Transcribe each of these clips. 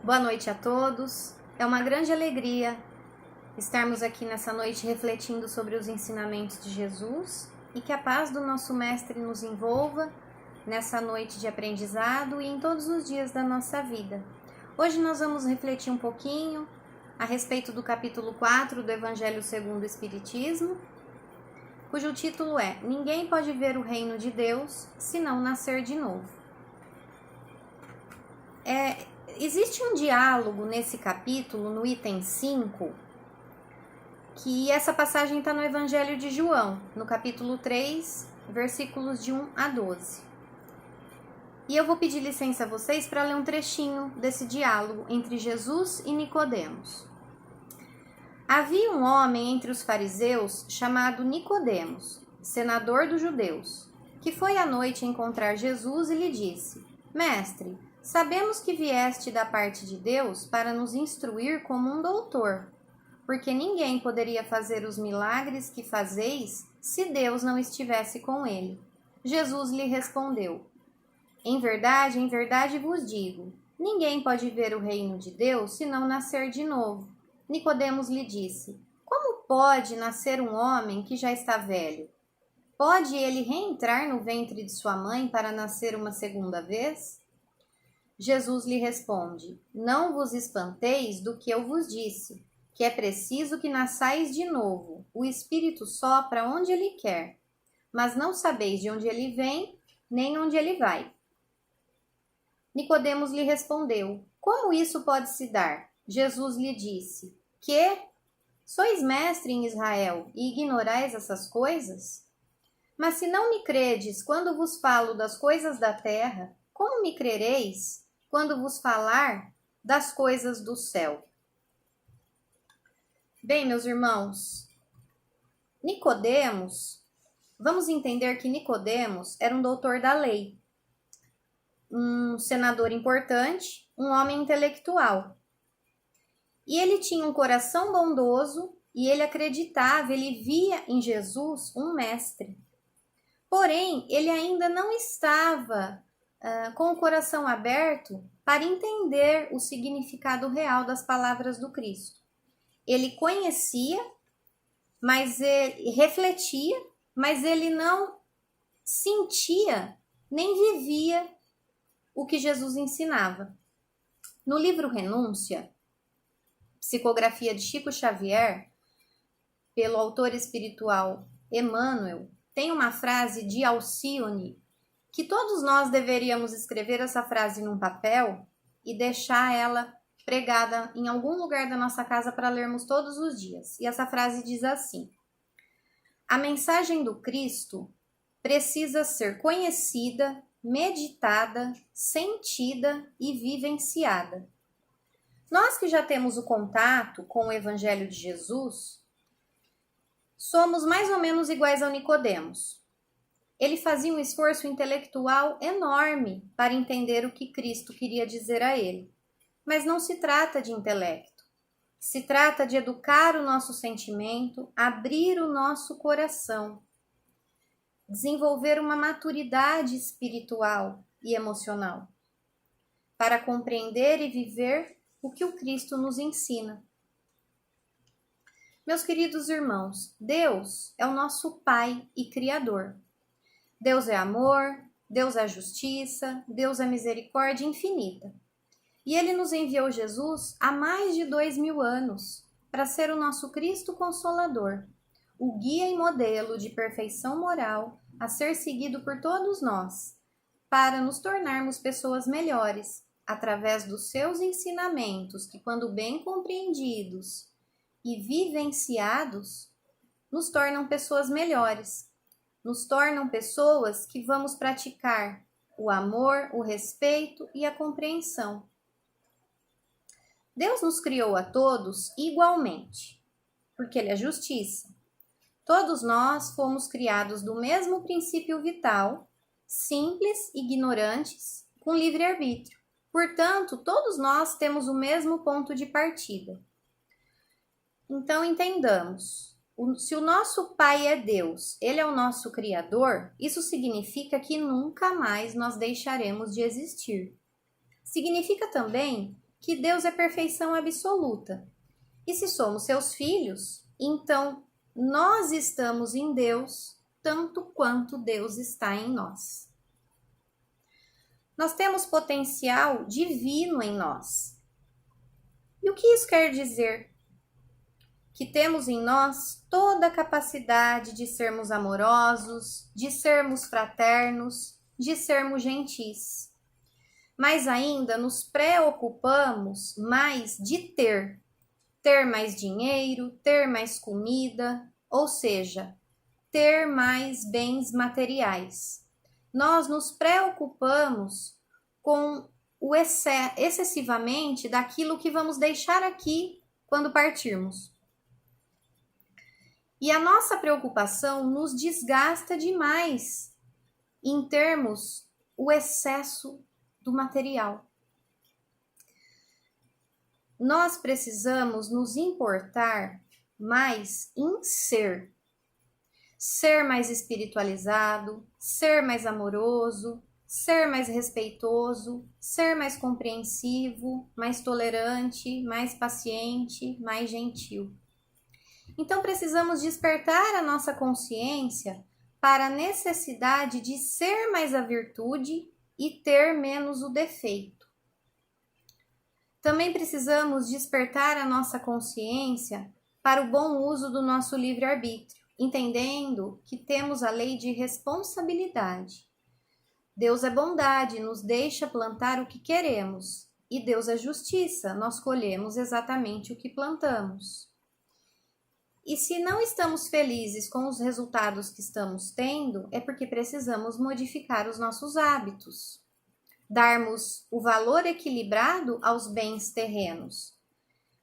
Boa noite a todos. É uma grande alegria estarmos aqui nessa noite refletindo sobre os ensinamentos de Jesus e que a paz do nosso Mestre nos envolva nessa noite de aprendizado e em todos os dias da nossa vida. Hoje nós vamos refletir um pouquinho a respeito do capítulo 4 do Evangelho segundo o Espiritismo, cujo título é Ninguém pode ver o reino de Deus se não nascer de novo. Existe um diálogo nesse capítulo, no item 5, que essa passagem está no Evangelho de João, no capítulo 3, versículos de 1 a 12. E eu vou pedir licença a vocês para ler um trechinho desse diálogo entre Jesus e Nicodemos. Havia um homem entre os fariseus chamado Nicodemos, senador dos judeus, que foi à noite encontrar Jesus e lhe disse: Mestre, sabemos que vieste da parte de Deus para nos instruir como um doutor, porque ninguém poderia fazer os milagres que fazeis se Deus não estivesse com ele. Jesus lhe respondeu: em verdade vos digo, ninguém pode ver o reino de Deus se não nascer de novo. Nicodemos lhe disse: como pode nascer um homem que já está velho? Pode ele reentrar no ventre de sua mãe para nascer uma segunda vez? Jesus lhe responde: não vos espanteis do que eu vos disse, que é preciso que nasçais de novo. O Espírito sopra onde ele quer, mas não sabeis de onde ele vem, nem onde ele vai. Nicodemos lhe respondeu: como isso pode se dar? Jesus lhe disse: que? Sois mestre em Israel e ignorais essas coisas? Mas se não me credes quando vos falo das coisas da terra, como me crereis quando vos falar das coisas do céu? Bem, meus irmãos, vamos entender que Nicodemos era um doutor da lei, um senador importante, um homem intelectual. E ele tinha um coração bondoso e ele acreditava, ele via em Jesus um mestre. Porém, ele ainda não estava com o coração aberto para entender o significado real das palavras do Cristo. Ele conhecia, mas ele refletia, mas ele não sentia nem vivia o que Jesus ensinava. No livro Renúncia, psicografia de Chico Xavier, pelo autor espiritual Emmanuel, tem uma frase de Alcione que todos nós deveríamos escrever essa frase num papel e deixar ela pregada em algum lugar da nossa casa para lermos todos os dias. E essa frase diz assim: a mensagem do Cristo precisa ser conhecida, meditada, sentida e vivenciada. Nós que já temos o contato com o Evangelho de Jesus, somos mais ou menos iguais ao Nicodemos. Ele fazia um esforço intelectual enorme para entender o que Cristo queria dizer a ele. Mas não se trata de intelecto. Se trata de educar o nosso sentimento, abrir o nosso coração, desenvolver uma maturidade espiritual e emocional, para compreender e viver o que o Cristo nos ensina. Meus queridos irmãos, Deus é o nosso Pai e Criador. Deus é amor, Deus é justiça, Deus é misericórdia infinita. E Ele nos enviou Jesus há mais de 2000 anos para ser o nosso Cristo Consolador, o guia e modelo de perfeição moral a ser seguido por todos nós, para nos tornarmos pessoas melhores, através dos seus ensinamentos que, quando bem compreendidos e vivenciados, nos tornam pessoas melhores, nos tornam pessoas que vamos praticar o amor, o respeito e a compreensão. Deus nos criou a todos igualmente, porque Ele é justiça. Todos nós fomos criados do mesmo princípio vital, simples, ignorantes, com livre-arbítrio. Portanto, todos nós temos o mesmo ponto de partida. Então, entendamos. Se o nosso Pai é Deus, Ele é o nosso Criador, isso significa que nunca mais nós deixaremos de existir. Significa também que Deus é perfeição absoluta. E se somos seus filhos, então nós estamos em Deus tanto quanto Deus está em nós. Nós temos potencial divino em nós. E o que isso quer dizer? Que temos em nós toda a capacidade de sermos amorosos, de sermos fraternos, de sermos gentis. Mas ainda nos preocupamos mais de ter mais dinheiro, ter mais comida, ou seja, ter mais bens materiais. Nós nos preocupamos com o excessivamente daquilo que vamos deixar aqui quando partirmos. E a nossa preocupação nos desgasta demais em termos o excesso do material. Nós precisamos nos importar mais em ser mais espiritualizado, ser mais amoroso, ser mais respeitoso, ser mais compreensivo, mais tolerante, mais paciente, mais gentil. Então precisamos despertar a nossa consciência para a necessidade de ser mais a virtude e ter menos o defeito. Também precisamos despertar a nossa consciência para o bom uso do nosso livre-arbítrio, entendendo que temos a lei de responsabilidade. Deus é bondade, nos deixa plantar o que queremos, e Deus é justiça, nós colhemos exatamente o que plantamos. E se não estamos felizes com os resultados que estamos tendo, é porque precisamos modificar os nossos hábitos, darmos o valor equilibrado aos bens terrenos.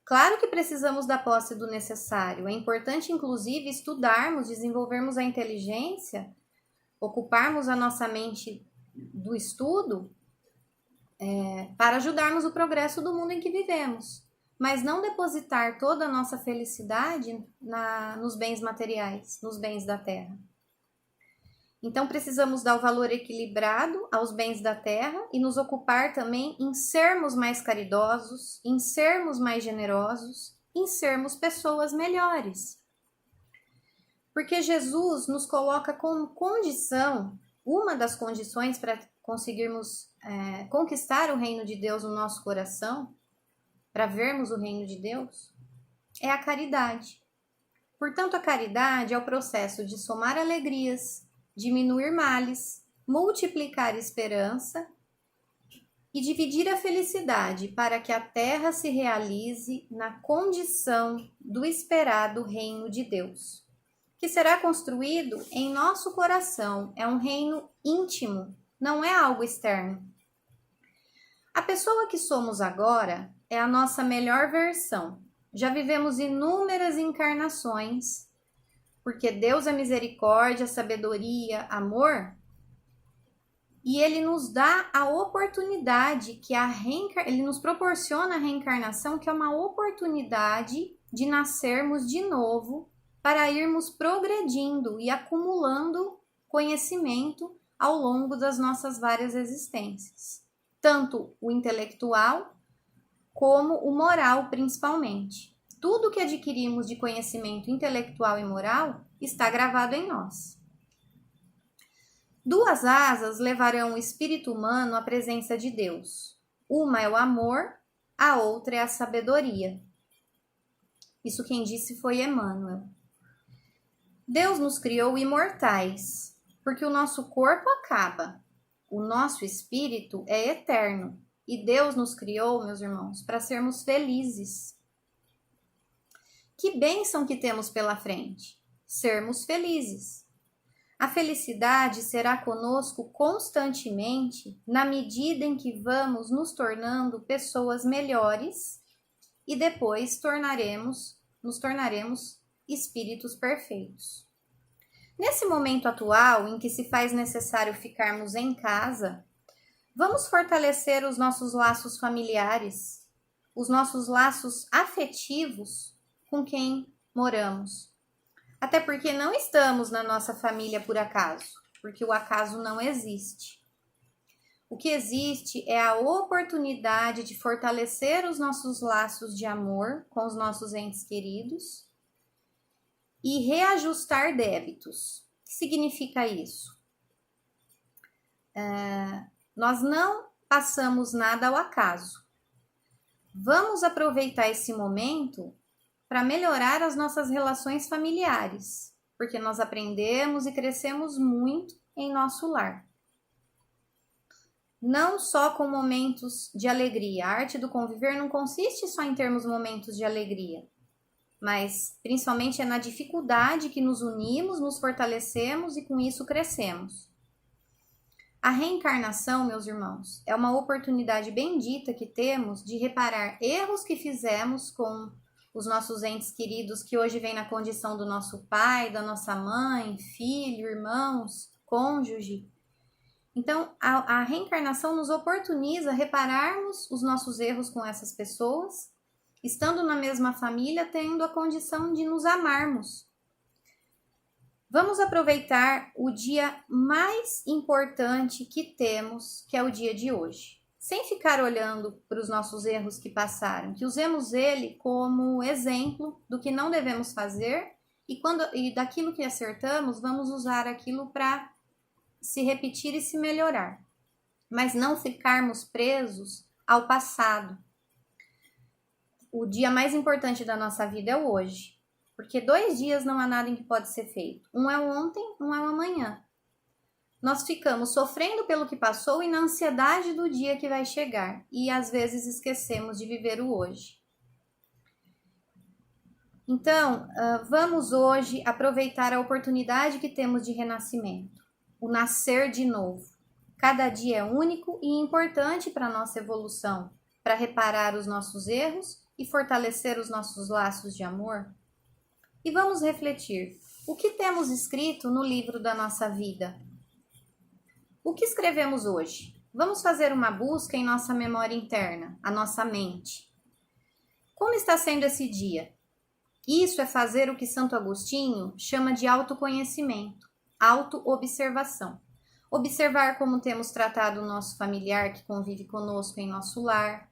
Claro que precisamos da posse do necessário. É importante, inclusive, estudarmos, desenvolvermos a inteligência, ocuparmos a nossa mente do estudo para ajudarmos o progresso do mundo em que vivemos. Mas não depositar toda a nossa felicidade nos bens materiais, nos bens da terra. Então, precisamos dar o valor equilibrado aos bens da terra e nos ocupar também em sermos mais caridosos, em sermos mais generosos, em sermos pessoas melhores. Porque Jesus nos coloca como condição, uma das condições para conseguirmos conquistar o reino de Deus no nosso coração, para vermos o reino de Deus, é a caridade. Portanto, a caridade é o processo de somar alegrias, diminuir males, multiplicar esperança e dividir a felicidade para que a terra se realize na condição do esperado reino de Deus, que será construído em nosso coração. É um reino íntimo, não é algo externo. A pessoa que somos agora é a nossa melhor versão. Já vivemos inúmeras encarnações, porque Deus é misericórdia, sabedoria, amor, e Ele nos dá a oportunidade, Ele nos proporciona a reencarnação, que é uma oportunidade de nascermos de novo para irmos progredindo e acumulando conhecimento ao longo das nossas várias existências. Tanto o intelectual como o moral, principalmente. Tudo que adquirimos de conhecimento intelectual e moral está gravado em nós. Duas asas levarão o espírito humano à presença de Deus. Uma é o amor, a outra é a sabedoria. Isso quem disse foi Emmanuel. Deus nos criou imortais, porque o nosso corpo acaba. O nosso espírito é eterno. E Deus nos criou, meus irmãos, para sermos felizes. Que bênção que temos pela frente! Sermos felizes. A felicidade será conosco constantemente na medida em que vamos nos tornando pessoas melhores e depois nos tornaremos espíritos perfeitos. Nesse momento atual em que se faz necessário ficarmos em casa, vamos fortalecer os nossos laços familiares, os nossos laços afetivos com quem moramos. Até porque não estamos na nossa família por acaso, porque o acaso não existe. O que existe é a oportunidade de fortalecer os nossos laços de amor com os nossos entes queridos e reajustar débitos. O que significa isso? Nós não passamos nada ao acaso. Vamos aproveitar esse momento para melhorar as nossas relações familiares, porque nós aprendemos e crescemos muito em nosso lar. Não só com momentos de alegria. A arte do conviver não consiste só em termos momentos de alegria, mas principalmente é na dificuldade que nos unimos, nos fortalecemos e com isso crescemos. A reencarnação, meus irmãos, é uma oportunidade bendita que temos de reparar erros que fizemos com os nossos entes queridos que hoje vêm na condição do nosso pai, da nossa mãe, filho, irmãos, cônjuge. Então, a reencarnação nos oportuniza repararmos os nossos erros com essas pessoas, estando na mesma família, tendo a condição de nos amarmos. Vamos aproveitar o dia mais importante que temos, que é o dia de hoje. Sem ficar olhando para os nossos erros que passaram, que usemos ele como exemplo do que não devemos fazer e daquilo que acertamos, vamos usar aquilo para se repetir e se melhorar. Mas não ficarmos presos ao passado. O dia mais importante da nossa vida é o hoje. Porque 2 dias não há nada em que pode ser feito. Um é o ontem, um é o amanhã. Nós ficamos sofrendo pelo que passou e na ansiedade do dia que vai chegar. E às vezes esquecemos de viver o hoje. Então, vamos hoje aproveitar a oportunidade que temos de renascimento. O nascer de novo. Cada dia é único e importante para a nossa evolução, para reparar os nossos erros e fortalecer os nossos laços de amor. E vamos refletir, o que temos escrito no livro da nossa vida? O que escrevemos hoje? Vamos fazer uma busca em nossa memória interna, a nossa mente. Como está sendo esse dia? Isso é fazer o que Santo Agostinho chama de autoconhecimento, autoobservação. Observar como temos tratado o nosso familiar que convive conosco em nosso lar,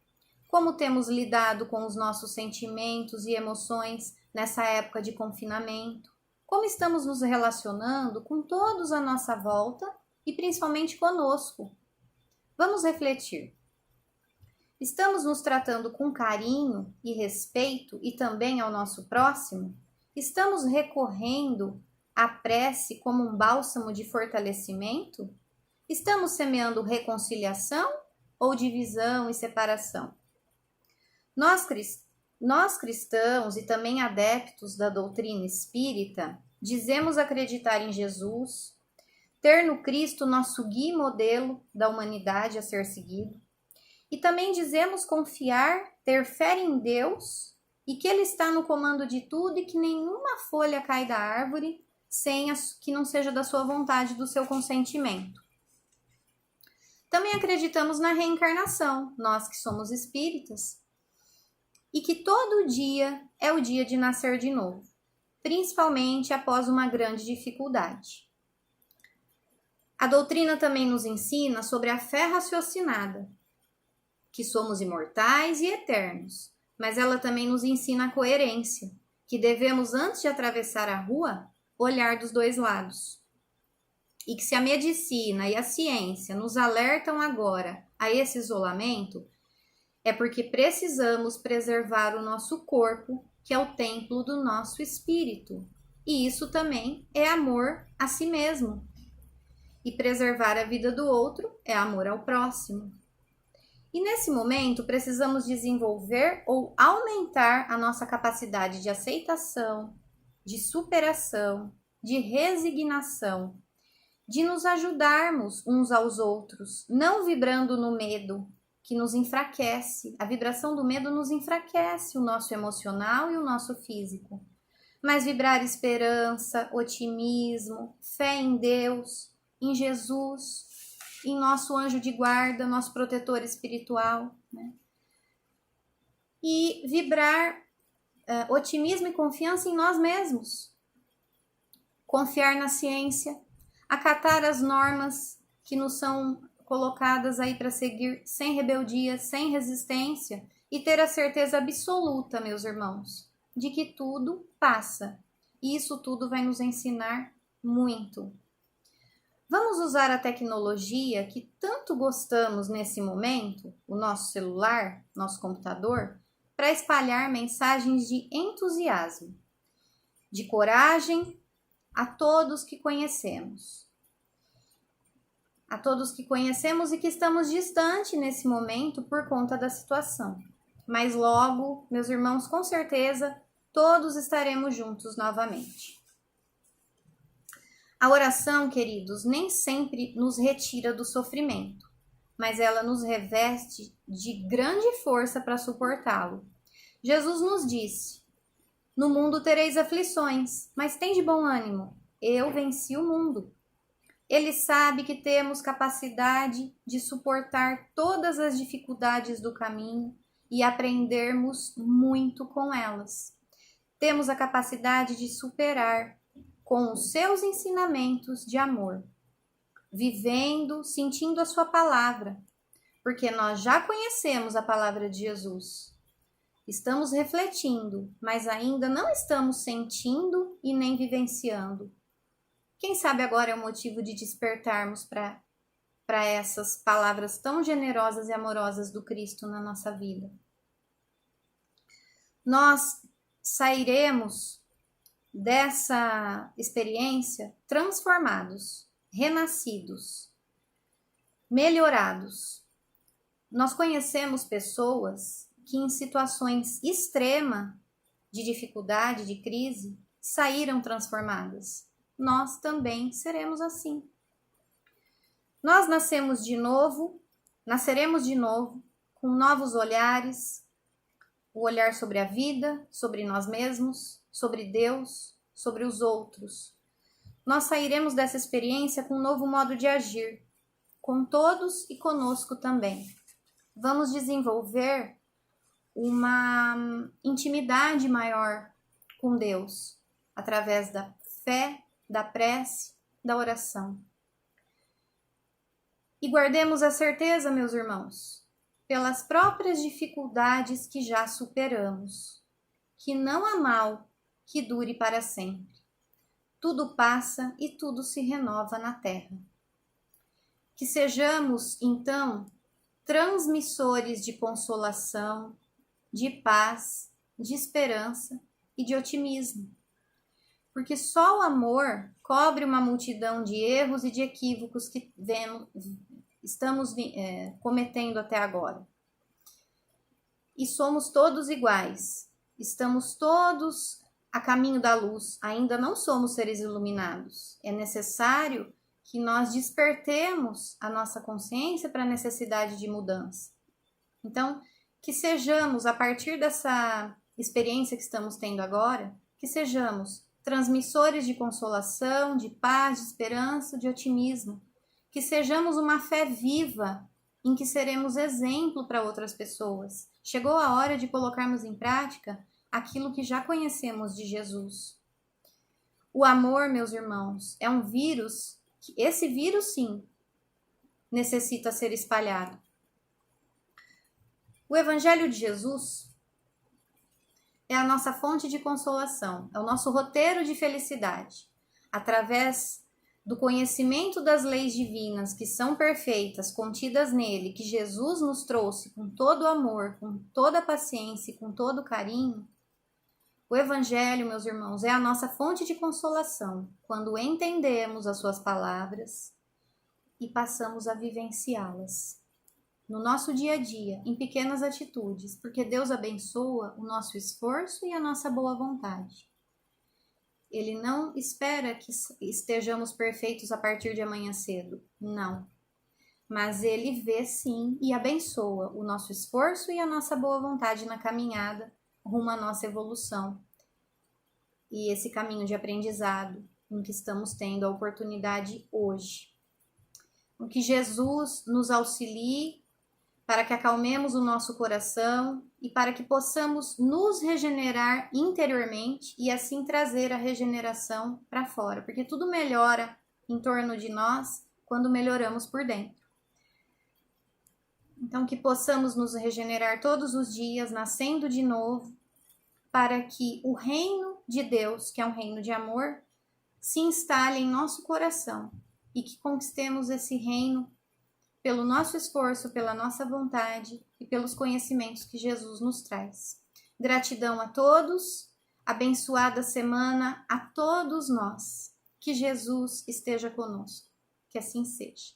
como temos lidado com os nossos sentimentos e emoções nessa época de confinamento, como estamos nos relacionando com todos à nossa volta e principalmente conosco. Vamos refletir. Estamos nos tratando com carinho e respeito e também ao nosso próximo? Estamos recorrendo à prece como um bálsamo de fortalecimento? Estamos semeando reconciliação ou divisão e separação? Nós cristãos e também adeptos da doutrina espírita, dizemos acreditar em Jesus, ter no Cristo nosso guia e modelo da humanidade a ser seguido, e também dizemos confiar, ter fé em Deus e que Ele está no comando de tudo e que nenhuma folha cai da árvore sem que não seja da sua vontade, do seu consentimento. Também acreditamos na reencarnação, nós que somos espíritas, e que todo dia é o dia de nascer de novo, principalmente após uma grande dificuldade. A doutrina também nos ensina sobre a fé raciocinada, que somos imortais e eternos, mas ela também nos ensina a coerência, que devemos, antes de atravessar a rua, olhar dos 2 lados. E que se a medicina e a ciência nos alertam agora a esse isolamento, é porque precisamos preservar o nosso corpo, que é o templo do nosso espírito. E isso também é amor a si mesmo. E preservar a vida do outro é amor ao próximo. E nesse momento precisamos desenvolver ou aumentar a nossa capacidade de aceitação, de superação, de resignação, de nos ajudarmos uns aos outros, não vibrando no medo, que nos enfraquece. A vibração do medo nos enfraquece o nosso emocional e o nosso físico. Mas vibrar esperança, otimismo, fé em Deus, em Jesus, em nosso anjo de guarda, nosso protetor espiritual, né? E vibrar otimismo e confiança em nós mesmos. Confiar na ciência, acatar as normas que nos são colocadas aí para seguir sem rebeldia, sem resistência e ter a certeza absoluta, meus irmãos, de que tudo passa. E isso tudo vai nos ensinar muito. Vamos usar a tecnologia que tanto gostamos nesse momento, o nosso celular, nosso computador, para espalhar mensagens de entusiasmo, de coragem a todos que conhecemos. A todos que conhecemos e que estamos distante nesse momento por conta da situação. Mas logo, meus irmãos, com certeza, todos estaremos juntos novamente. A oração, queridos, nem sempre nos retira do sofrimento, mas ela nos reveste de grande força para suportá-lo. Jesus nos disse: no mundo tereis aflições, mas tende bom ânimo, eu venci o mundo. Ele sabe que temos capacidade de suportar todas as dificuldades do caminho e aprendermos muito com elas. Temos a capacidade de superar com os seus ensinamentos de amor, vivendo, sentindo a sua palavra, porque nós já conhecemos a palavra de Jesus. Estamos refletindo, mas ainda não estamos sentindo e nem vivenciando. Quem sabe agora é o motivo de despertarmos para essas palavras tão generosas e amorosas do Cristo na nossa vida. Nós sairemos dessa experiência transformados, renascidos, melhorados. Nós conhecemos pessoas que em situações extremas de dificuldade, de crise, saíram transformadas. Nós também seremos assim. Nós nasceremos de novo, com novos olhares, o olhar sobre a vida, sobre nós mesmos, sobre Deus, sobre os outros. Nós sairemos dessa experiência com um novo modo de agir, com todos e conosco também. Vamos desenvolver uma intimidade maior com Deus, através da fé, da prece, da oração. E guardemos a certeza, meus irmãos, pelas próprias dificuldades que já superamos, que não há mal que dure para sempre. Tudo passa e tudo se renova na terra. Que sejamos, então, transmissores de consolação, de paz, de esperança e de otimismo. Porque só o amor cobre uma multidão de erros e de equívocos que estamos cometendo até agora. E somos todos iguais. Estamos todos a caminho da luz. Ainda não somos seres iluminados. É necessário que nós despertemos a nossa consciência para a necessidade de mudança. Então, que sejamos, a partir dessa experiência que estamos tendo agora, que sejamos transmissores de consolação, de paz, de esperança, de otimismo. Que sejamos uma fé viva, em que seremos exemplo para outras pessoas. Chegou a hora de colocarmos em prática aquilo que já conhecemos de Jesus. O amor, meus irmãos, é um vírus, esse vírus sim, necessita ser espalhado. O Evangelho de Jesus é a nossa fonte de consolação, é o nosso roteiro de felicidade. Através do conhecimento das leis divinas que são perfeitas, contidas nele, que Jesus nos trouxe com todo o amor, com toda a paciência e com todo o carinho, o Evangelho, meus irmãos, é a nossa fonte de consolação, quando entendemos as suas palavras e passamos a vivenciá-las no nosso dia a dia, em pequenas atitudes, porque Deus abençoa o nosso esforço e a nossa boa vontade. Ele não espera que estejamos perfeitos a partir de amanhã cedo, não. Mas Ele vê sim e abençoa o nosso esforço e a nossa boa vontade na caminhada rumo à nossa evolução. E esse caminho de aprendizado em que estamos tendo a oportunidade hoje. Que Jesus nos auxilie para que acalmemos o nosso coração e para que possamos nos regenerar interiormente e assim trazer a regeneração para fora, porque tudo melhora em torno de nós quando melhoramos por dentro. Então, que possamos nos regenerar todos os dias, nascendo de novo, para que o reino de Deus, que é um reino de amor, se instale em nosso coração e que conquistemos esse reino pelo nosso esforço, pela nossa vontade e pelos conhecimentos que Jesus nos traz. Gratidão a todos, abençoada semana a todos nós. Que Jesus esteja conosco. Que assim seja.